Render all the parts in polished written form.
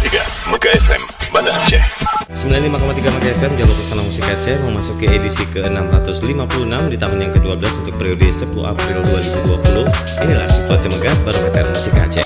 Mega FM, Banda Aceh. 95,3 Mega FM, Jalur Pesona Musik Aceh memasuki edisi ke-656 di tahun yang ke-12 untuk periode 10 April 2020. Inilah sebuah Cemegah Barometer Musik Aceh.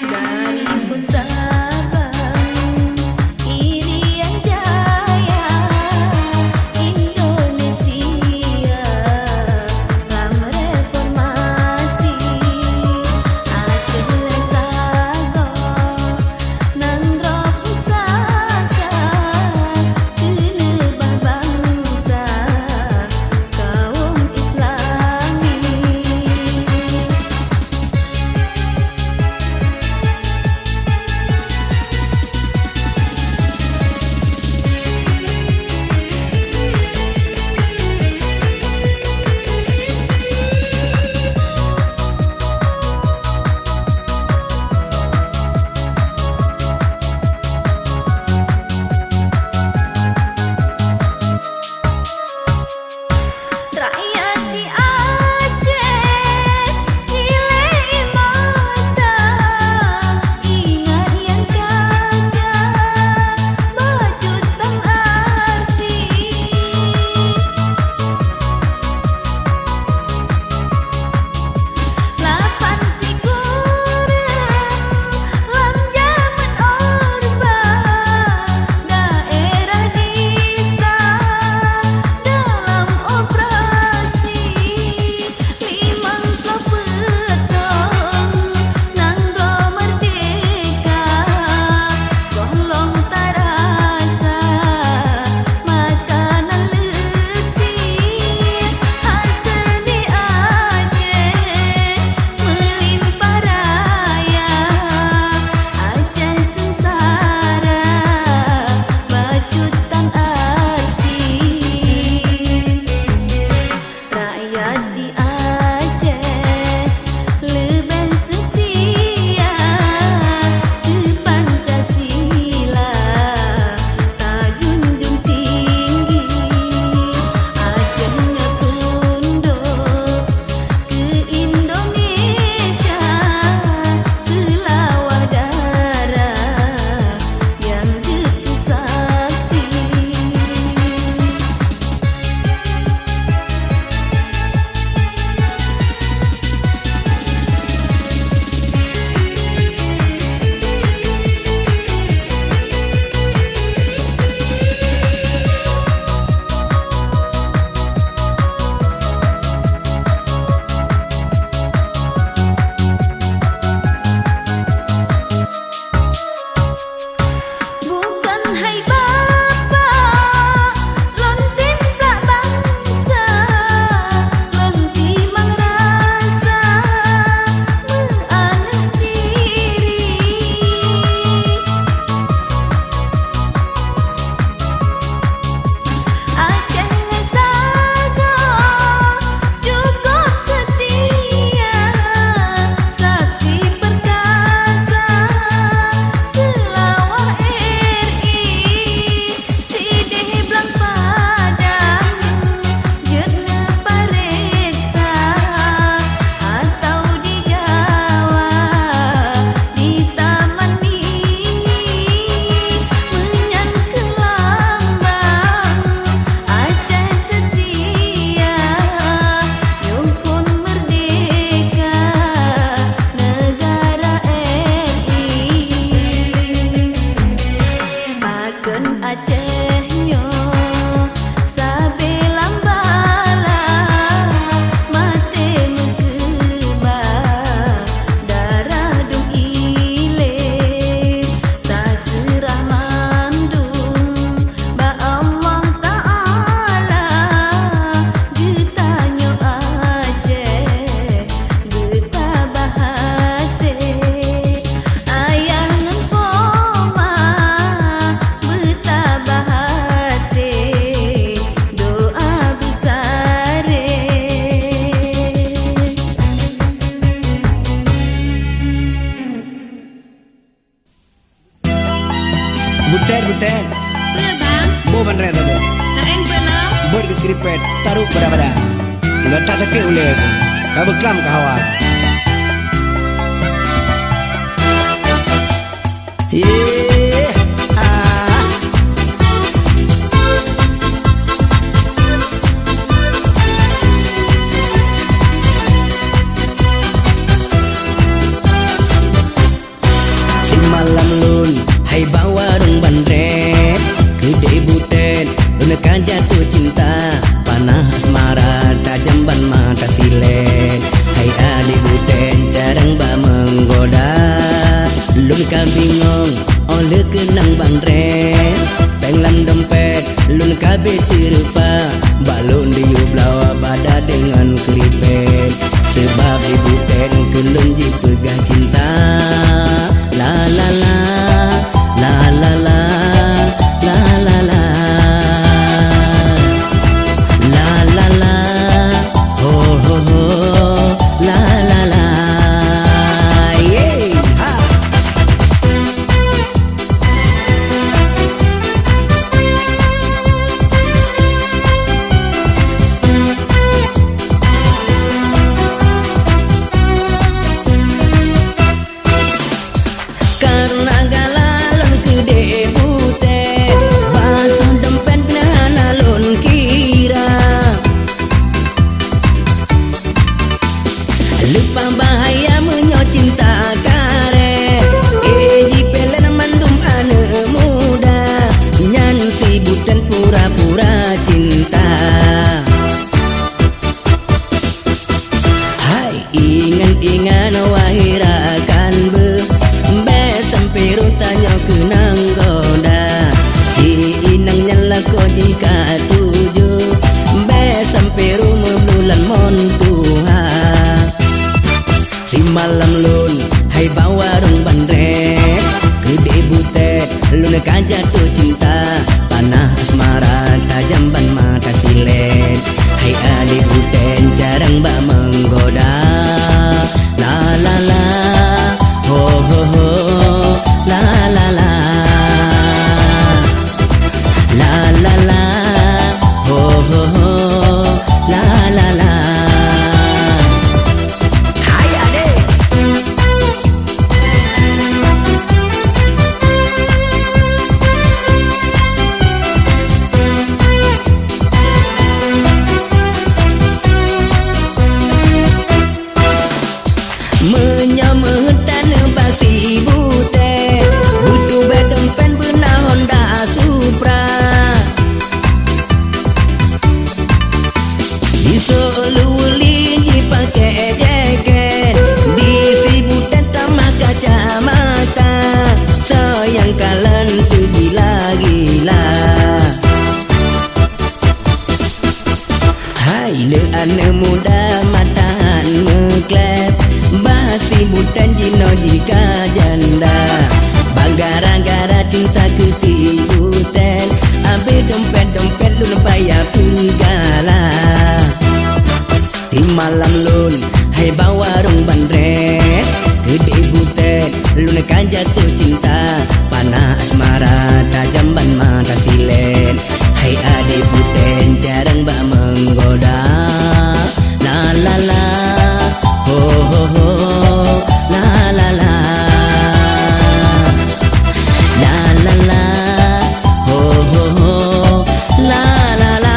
Dari pun Sabang, Irian Jaya. Butet Iya bang, Bo bandre tadi tereng benar. Bo di kripet taruh pada Enggak tak sakit oleh Kau beklam ke hawa Yeah malam lun hai bawa rung bandret gede butet lun kan jatuh cinta panah asmara tajam ban mata silet hai ade butet jarang ba menggoda lun kan bingung oleh kenang bandret penglan dompet lun kabe serupa balon diu blawa pada dengan keripet sebab ibu ten kelun ji pegang cinta la la la la la la la la la la la la ho ho ho la la la yeah ha karena galalon gede butet basuh dompet benahan alun kira lupa bahaya menyo cinta karet eji pelen mandum ane muda nyan si butet pura-pura cinta hai ingan-ingan wahirakan sampai tanya kenang goda si inang nyala ko jika tujuh be sampai rumah bulan montuha si malam lun hai bawa rung bandret gede butet lun kan jatuh cinta panah asmara tajam ban mata silet hai ade butet jarang ba menggoda la la la ho ho ho la la la la la la ho ho ho la la la hai ade menyametan basi butet butuh bedompen benah Honda Supra disolulin dipakai jaket bisi butet tamah kacamata sayang kalian tu gila-gila hai le ane muda matahan meklep basi butan jino jika janda bagara-gara cinta ke si butan abe dompet-dompet lun payah pegala di malam lun hai bawa rung bandret gede butet lun kan jatuh cinta panah asmara tajam ban mata silet hai ade butet jarang ba menggoda la la la ho ho ho la la la la la la ho ho ho la la la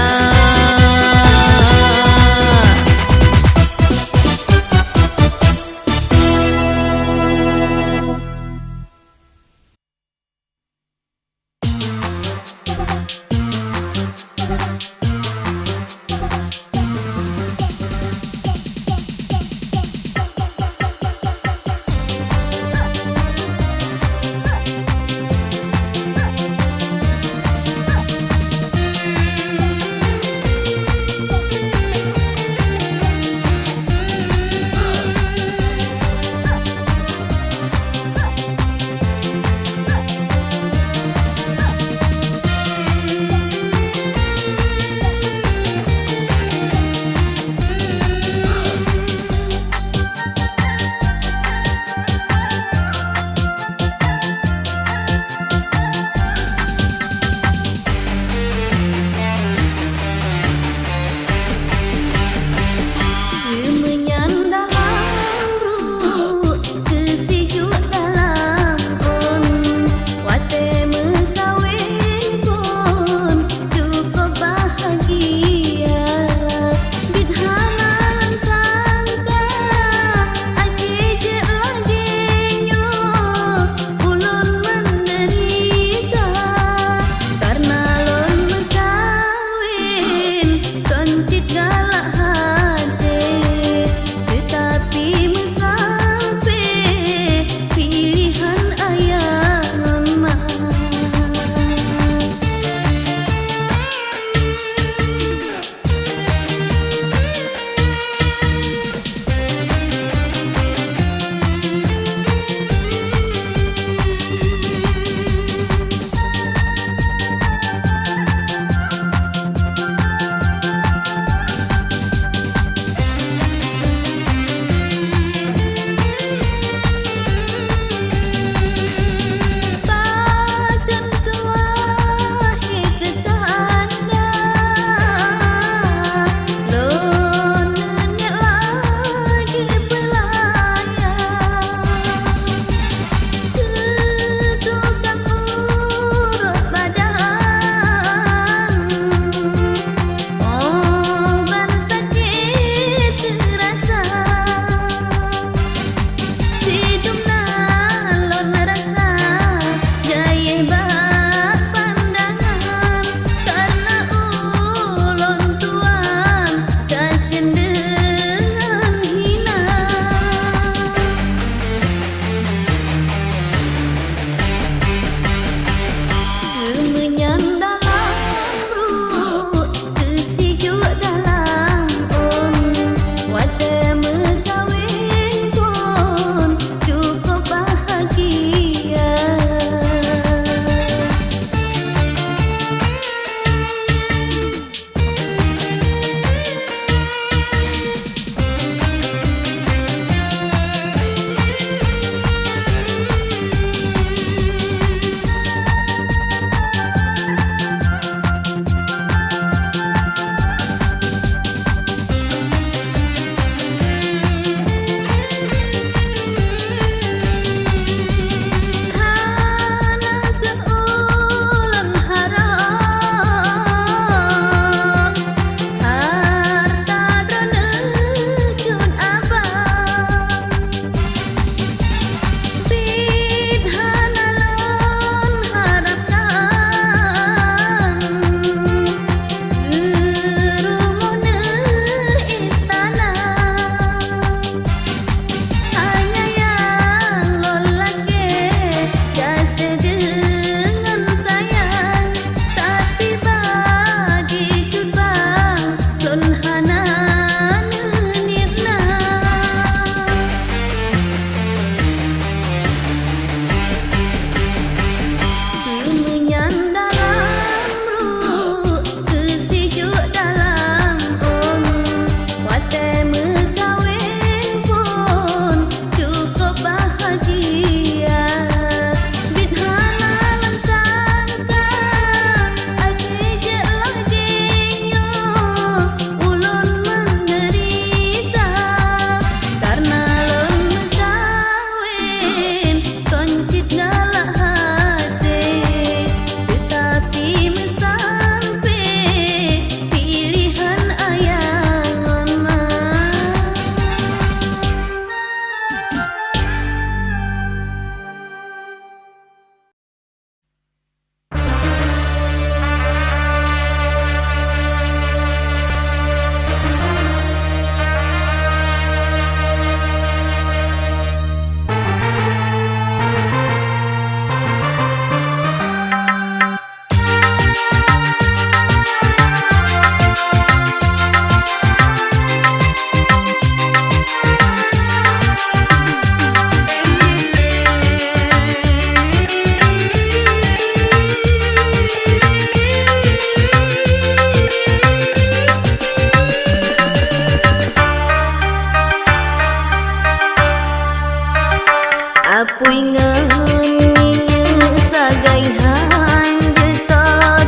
apui ngenyinya sagai hanjeta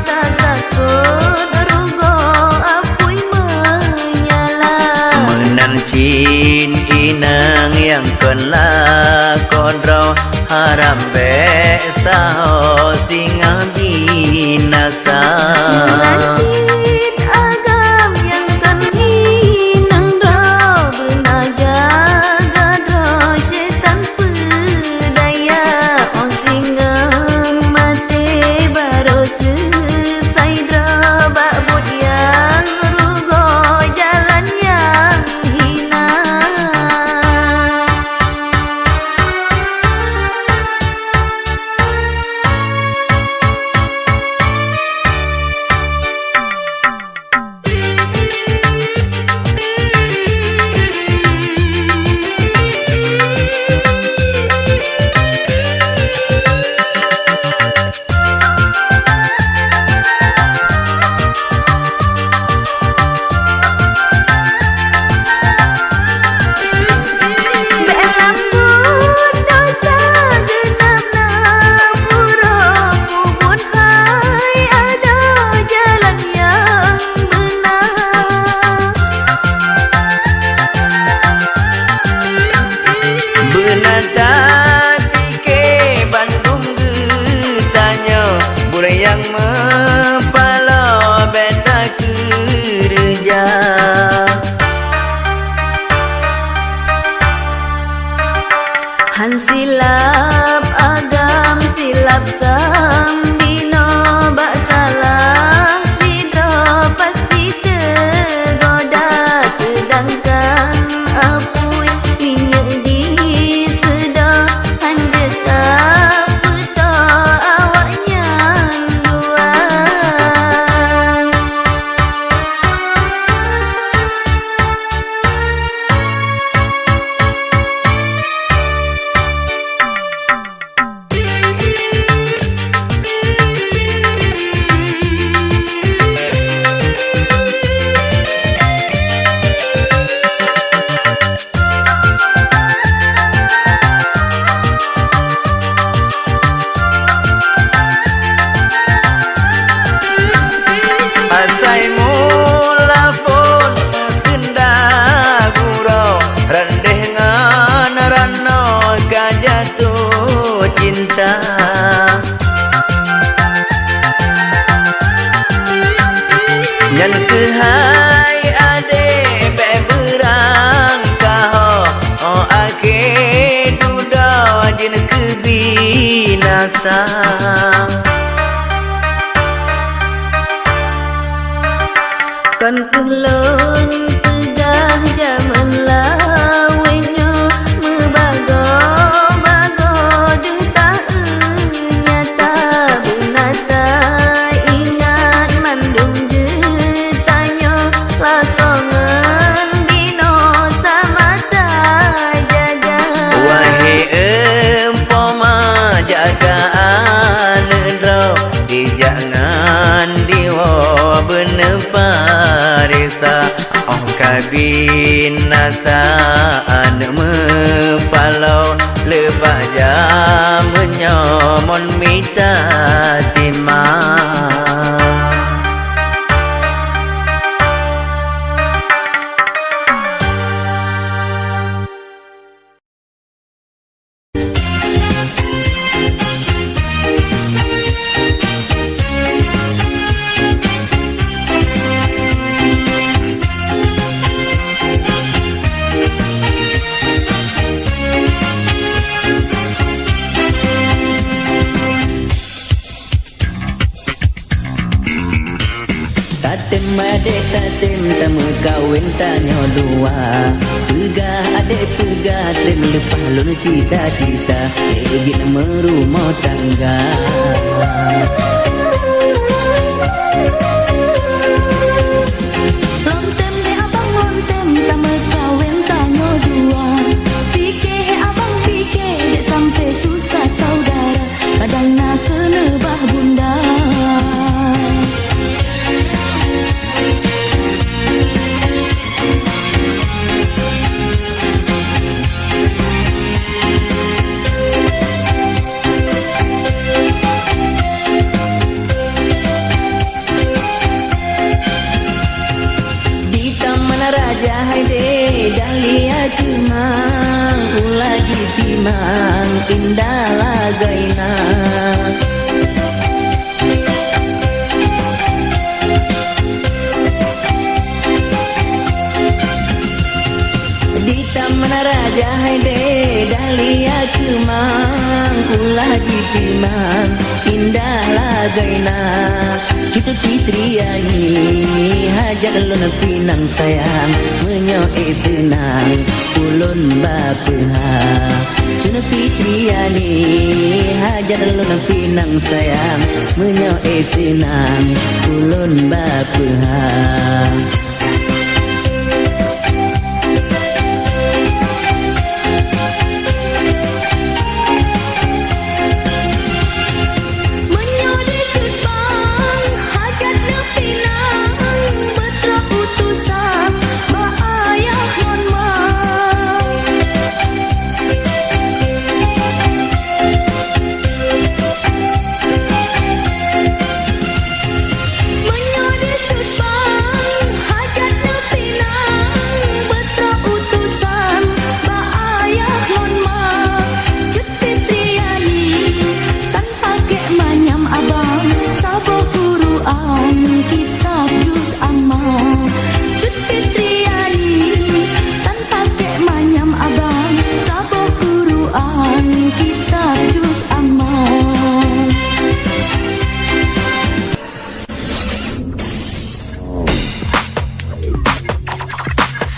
tak takut rugo apui menyala menang cin inang yang kenlah kodro haram besao singa binasa lancit agam yang keninang draw benajaga draw syaitan pedaya on singang mate baru selesai draw bakbut yang rugo jalan yang hina yang mempalo beta kerja Han silap agam silap sambino bak salah sidro pasti tergoda sedangkan apui minyak di sedar hanjeta puto awaknya dua asai mula pun senda gurau rendeh ngan rano kajatuh cinta nyan kehai ade be berang kaho oh ake duda jin kebinasa kan kulon tegah zaman lawenyo mebago bago denta nyata benata ingat mandung jetanyo lakongan dino samata jaga wahai empoma jagaan ro di jangan diwo bener parisa oh kabinasaan mepalau lebah jam menyomon mita timah Adek tatem tamu kawin tanyo dua Pegah adek pegah tem lepas lun cita-cita Egin merumah tangga Lontem de abang lontem tamu kawin tanyo dua Fikir abang fikir dek sampai susah saudara Kadang nak kena bah bunda Haji Pilman indah lagaina kita fitriani hajat lon pinang sayang menyoe senang ulun bapeha kita fitriani hajat lon pinang sayang menyoe senang ulun bapeha.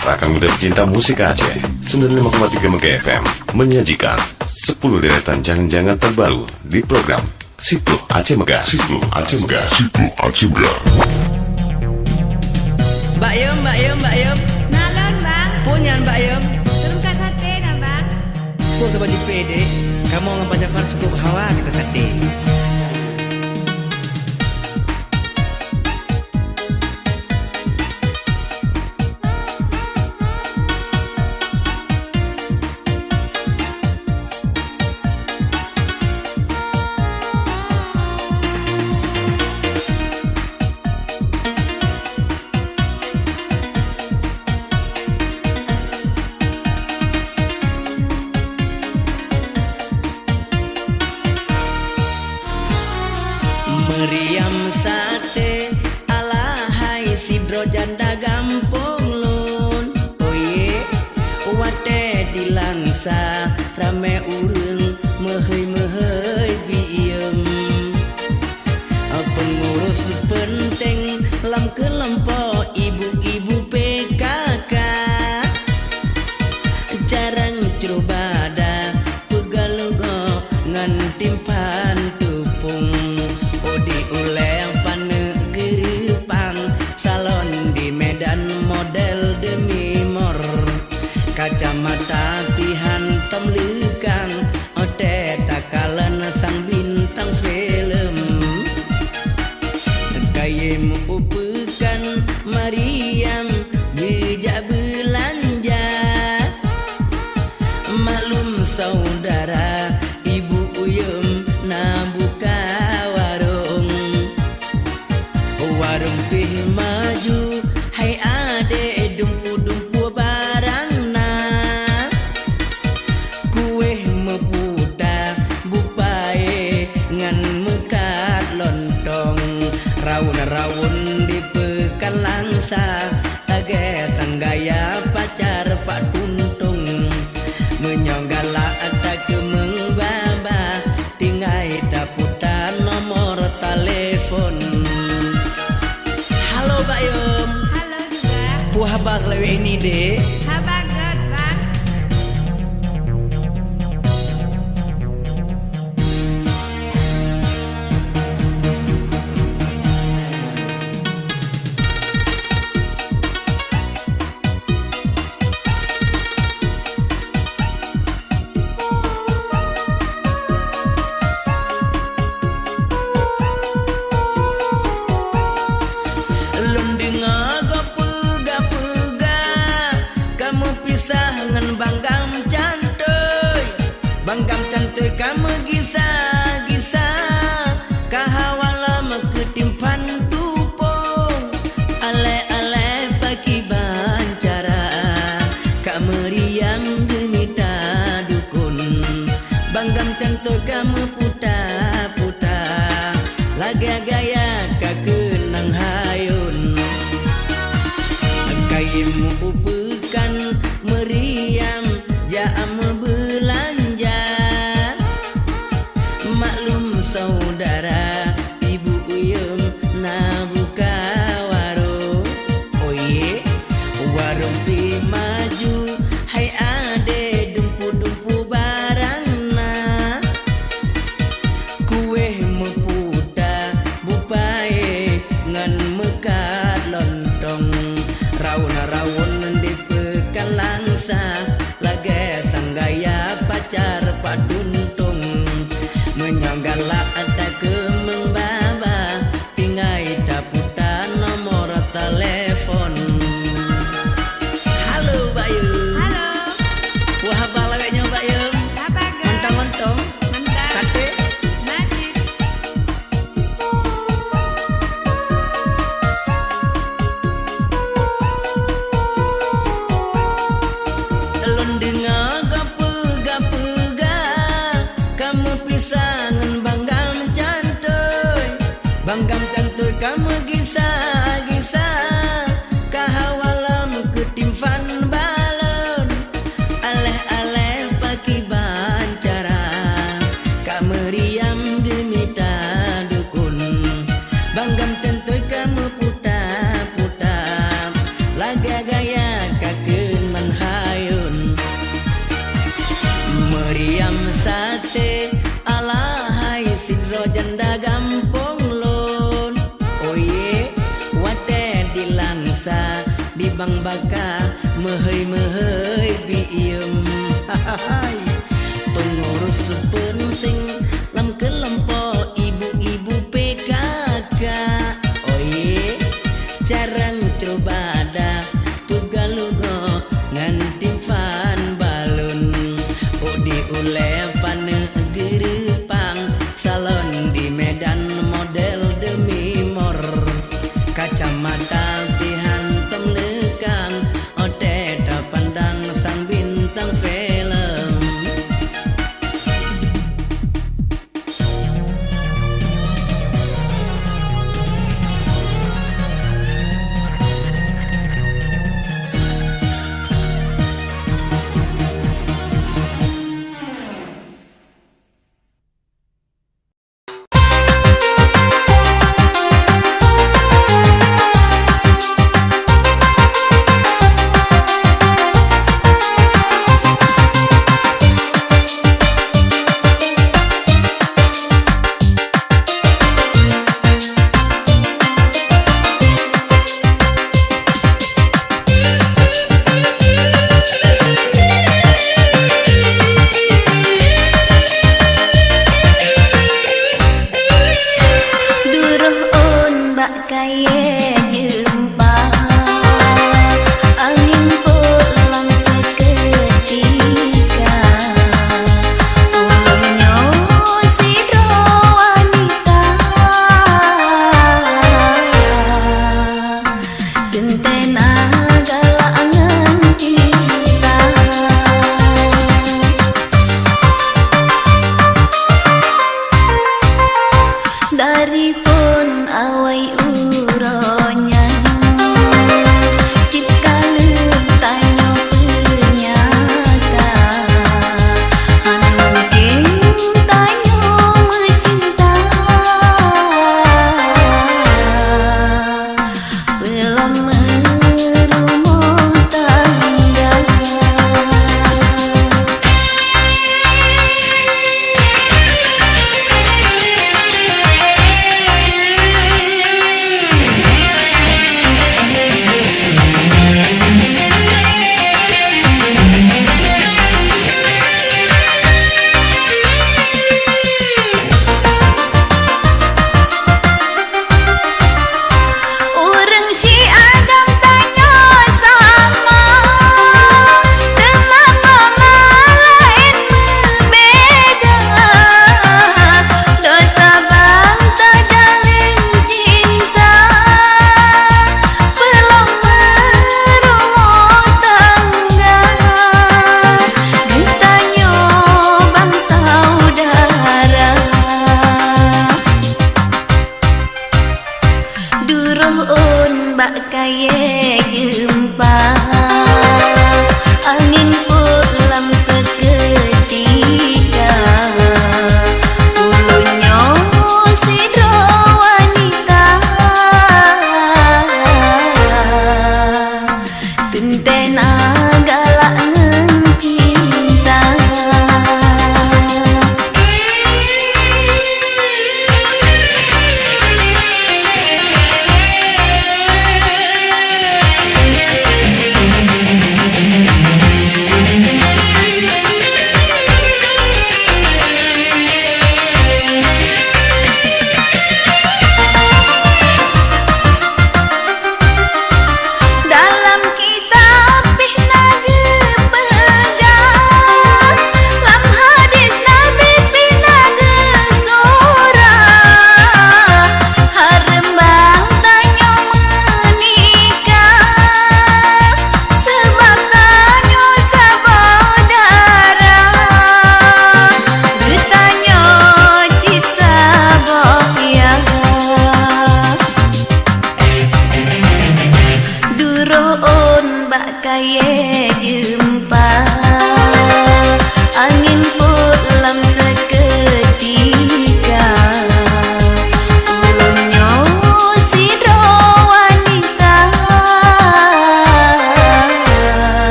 Rakam Muda Cinta Musik Aceh 95,3 MHz menyajikan 10 deretan jangan-jangan terbaru di program Sipluh Aceh Megah. Sipluh Aceh Megah. Sipluh Aceh Megah. Mbak Yum. Nalon bang, Punya Mbak Yum. terungkat sate dah bang. Kau sama pede, kamu ngapa japar cukup hawa kita tadi. Meriam sate alahai si bro janda gampong lun. Oye, wate dilangsa rame urun mehei biem. Pengurus penting lam kelompok ibu-ibu PKK. Jarang coba dah pegalugo ngan timpan tupung. Uleng pane geripang salon di Medan model demi mor kacamata pihan temlekang ote takalan sang bintang film kayem upekan Mariam bijak belanja maklum saudara ibu uyum na buka warung pih maju hai ade dumpu-dumpu barangna kue meputa bupae ngan mekat lontong rawun-rawun di pekan langsa tage sanggaya pacar pak tuntung menyonggala ada kemeng baba tingai daputan nomor telepon. Halo Mbak Yum. Halo juga, Puah bak lewe ini deh. habagat bang. Lum dengar go pega-pega kamu pisah ngan banggam cantoy. Banggam cantoy kamu gisa-gisa kahawala ketimpan tupong. Ale-ale pagi bancara kamu riang gemita dukun. Banggam cantoy kamu puta-puta laga gaya kakenang hayun. Kayem upekan Meriam jam belanja saudara ibu uyum na buka warung. Oh ye, warung pi maju, hai ade dumpu-dumpu barangna. Kue meputa bupae ngan mekat lontong. Raun-raun di pekalangsa, lage sanggaya pacar paduntung. Menyonggala ada kemeng baba, tinggai daputan nomor telepon. Halo Bayu. Halo. Wah balaganya Bayu. Apa ge? Mentang-mentang Mentang. sate. Najis. Elon dengar gapega, kamu pisangan banggam cantoy. Banggam cantoy kamu gisa-gisa, kahawalam ketimfan balon. Aleh-aleh paki bancara, kameriam gemita dukun. Banggam cantoy kamu puta-puta, laga gaya kakeun manhayun. Meriam sate alahai sidro janda gampong lon. Oh ye, wate dilangsa di bang baka mehei bium. Hai, pengurus penting lam kelompok ibu-ibu PKK. Oh ye, jarang coba dah pegalugo ngan timfan balun. Oh di ulepan gerepang salon di Medan model demi mor. Kacamata pihan tem lekang ote pandang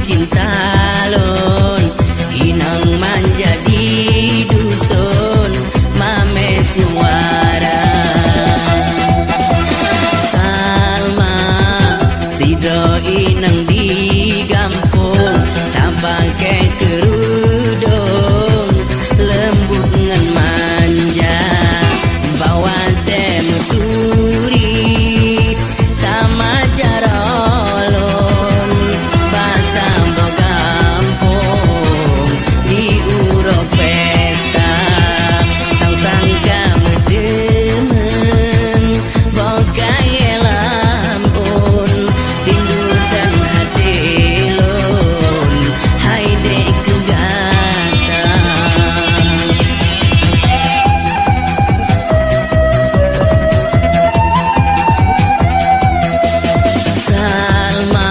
cinta lon inang menjadi dusun mame suara Salma sido inang di kampung tak pakai kerudung lembut ngan manja bawa teh suri tamajarolon bahasa kampung di uro pesta sang-sang kamu demen bokai lampun rindu dan hati lon hai dek gata Salma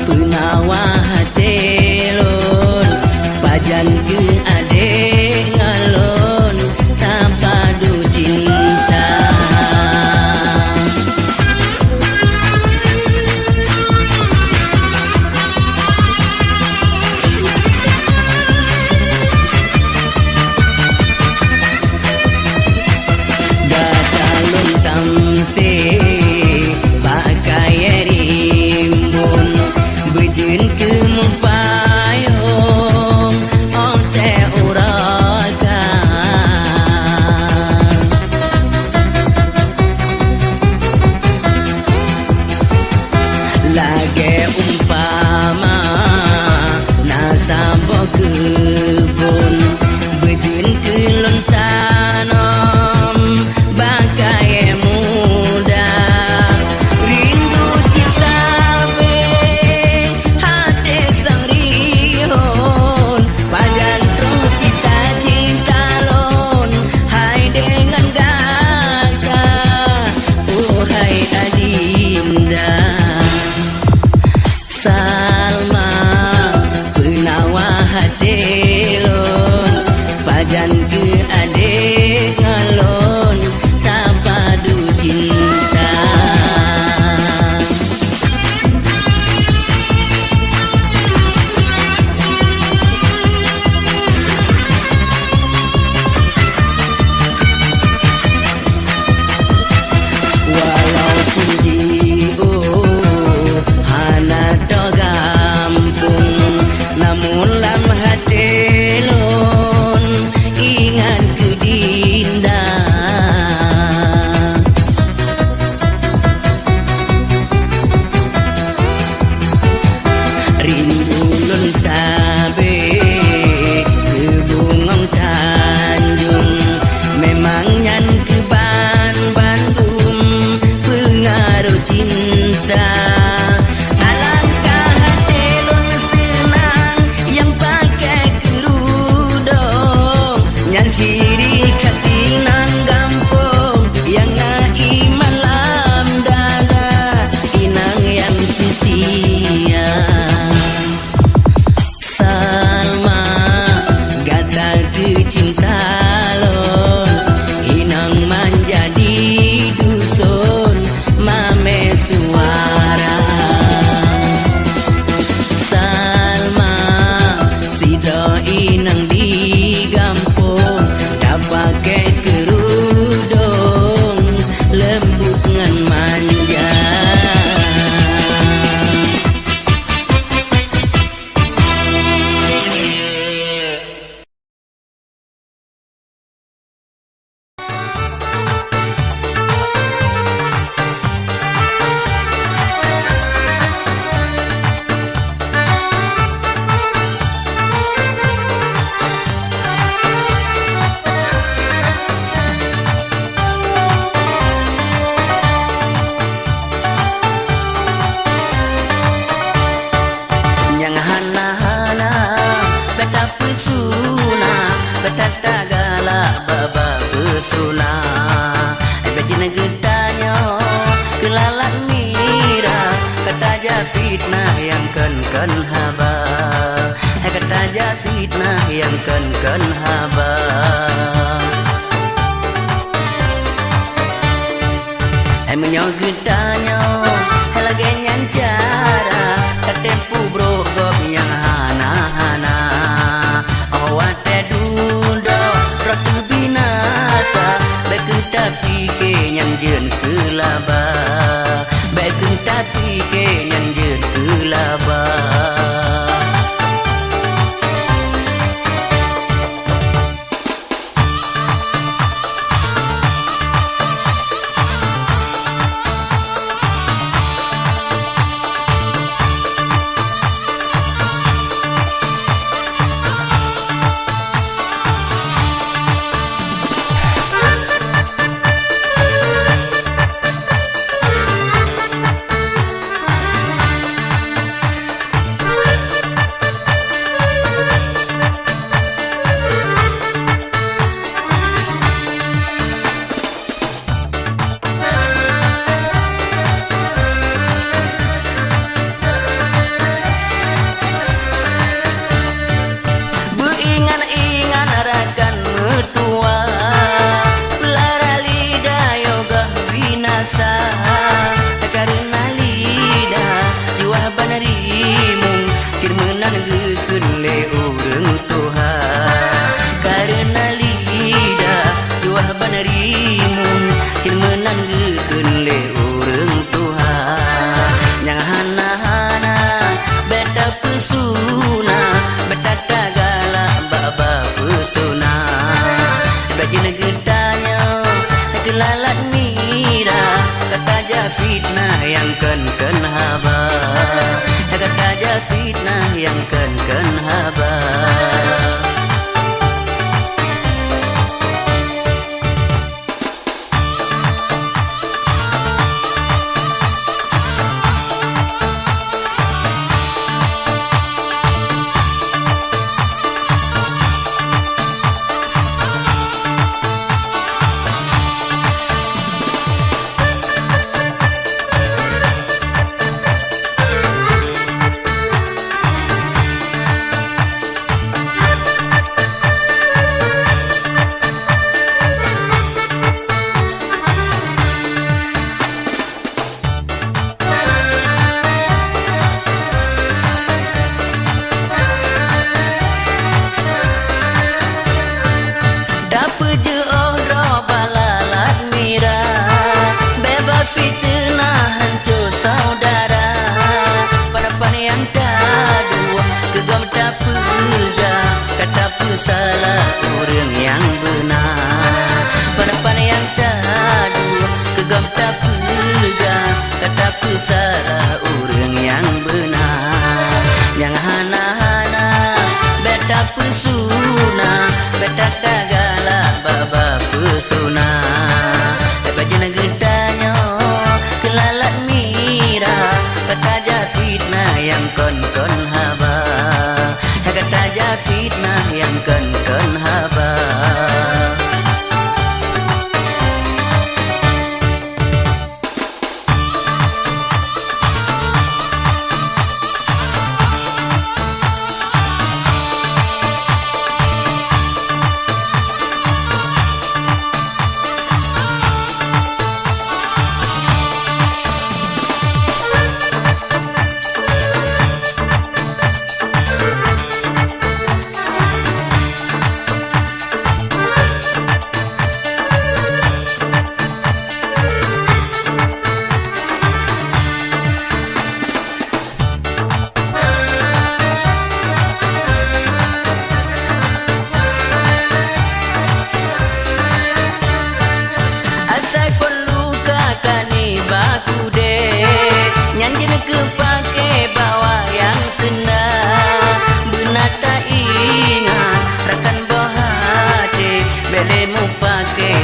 penawa hati lon pajan ke adek ngalon tak padu cinta Gatalun tamse pakai rimbun bejun ke mupayong ote urakan lage umpama nasabo kebun bejun ke lontanom bagai muda rindu cinta be hati sang rihon pajan terus cita-cita lon hai dengan gata oh hai adinda Salma penawa hati lon pajan ke adek ngalon tak padu cinta walaupun jiwa hana do gampung namun lam hati lon ingat ke dinda rindu lon sabe ke bungong Tanjung memang nyan ke Bandung pengaruh cinta alangkah hati lon senang yang pakai kerudung nyan siri katinan gampung yang ngai malam dada inang yang setia Salma gata ke cinta lon inang menjadi dusun mame suara Salma sido inang di kampung tak pakai kerudung lembut ngan manja yang hana-hana beta pesuna beta tagala baba pesuna bejina getanya kelalan mira kataja fitnah yang ken haba kataja fitnah yang ken haba menyo getanya lagi nyancara kate pu bro gop yang hana-hana awat dundo ratu binasa beku tapi ke yang jen kelaba beku tapi ke yang jen kelaba. Fitnah yang ken haba kata aja fitnah yang ken haba. Salah orang yang benar pada yang tadu kegam tak pegang kataku salah orang yang benar yang hana-hana beta pesuna beta tagala baba pesuna bajana gedanya kelalat mira kata aja fitnah yang kon haba kata aja fitnah yang ken haba.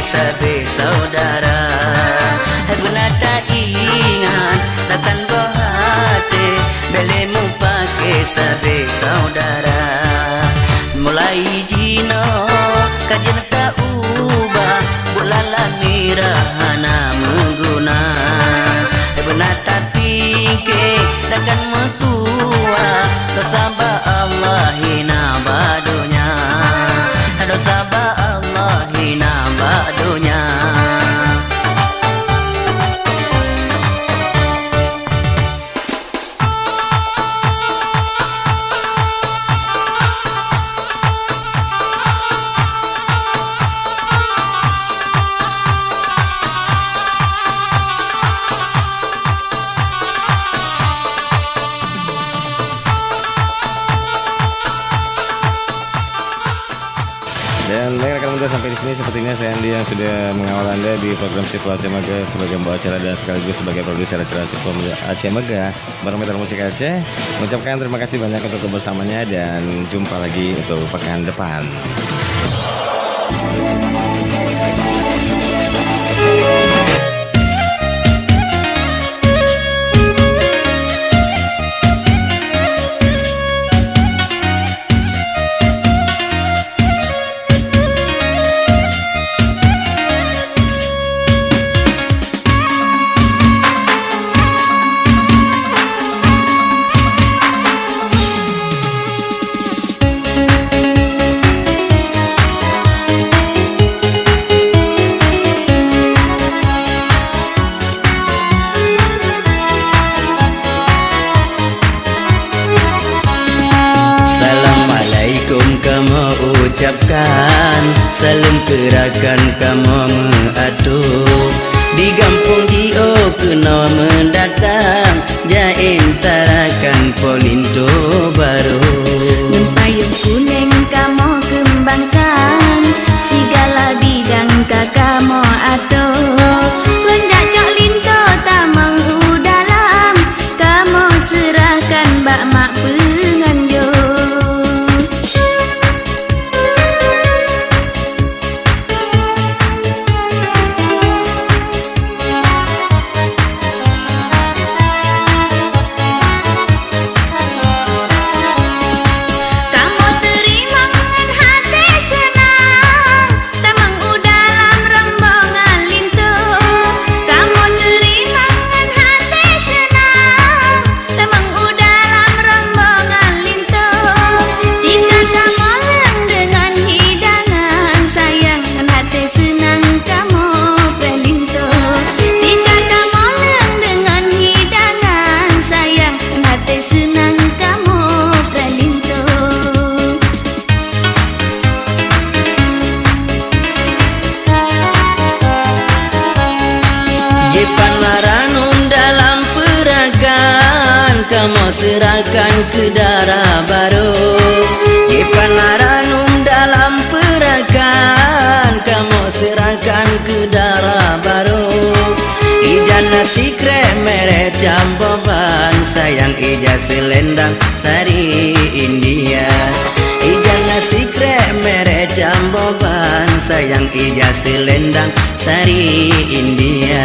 Sabe saudara guna tak ingat takkan bohate belemu pakai sabe saudara mulai jino kajian tak ubah bulala mirahana mengguna benar tak pikir takkan metua dosa ba Allah hina badunya dosa ba Allah hina badunya. sepertinya saya Andi yang sudah mengawal Anda di program Siplo Aceh Mega sebagai pembawa acara dan sekaligus sebagai produser acara Siplo Aceh Mega Barometer Musik Aceh. Mengucapkan terima kasih banyak untuk kebersamanya dan jumpa lagi untuk pekan depan. Ucapkan salam gerakan kamu mengatur di kampung Dio kena mendatang jain tarakan Polindo baru Payung kuning kamu kembangkan segala bidang kamu atur lenjak cok linto tamang udalam kamu serahkan bak mak penganjo. Kamu serahkan ke darah baru Jepan Laranum dalam perakan Kamu serahkan ke darah baru Ijan nasi krem merek jamboban Sayang ija selendang sari India Ijan nasi krem merek jamboban Sayang ija selendang sari India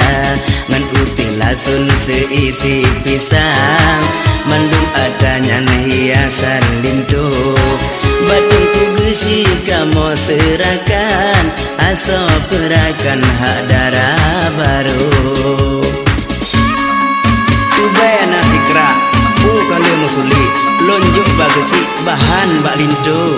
Ngan uti lasun seisi pisang Mandung adanya hiasan lintu Badung kugesi kamu serahkan Aso perakan hak darah baru Ubaya nasi kerak Kali musuli Lonjok bagesi bahan bak lintu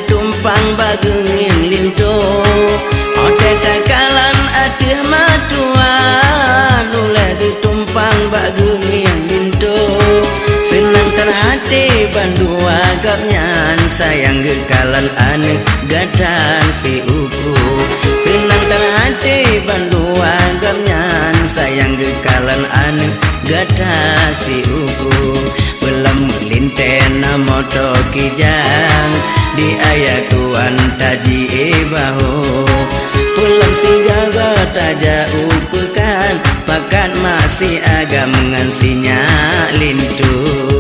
tumpang bagengin linto Ote takalan adih matuan Ulah ditumpang bagengin linto Senang terhati bandua gapnyan Sayang gekalan ane gadan si uku Senang terhati bandua gapnyan Sayang gekalan ane gadan si uku Belum melintena moto kijang Di ayat tuan taji bahu Pulang si gaga taja upekan Pakat masih agam ngansinya lintu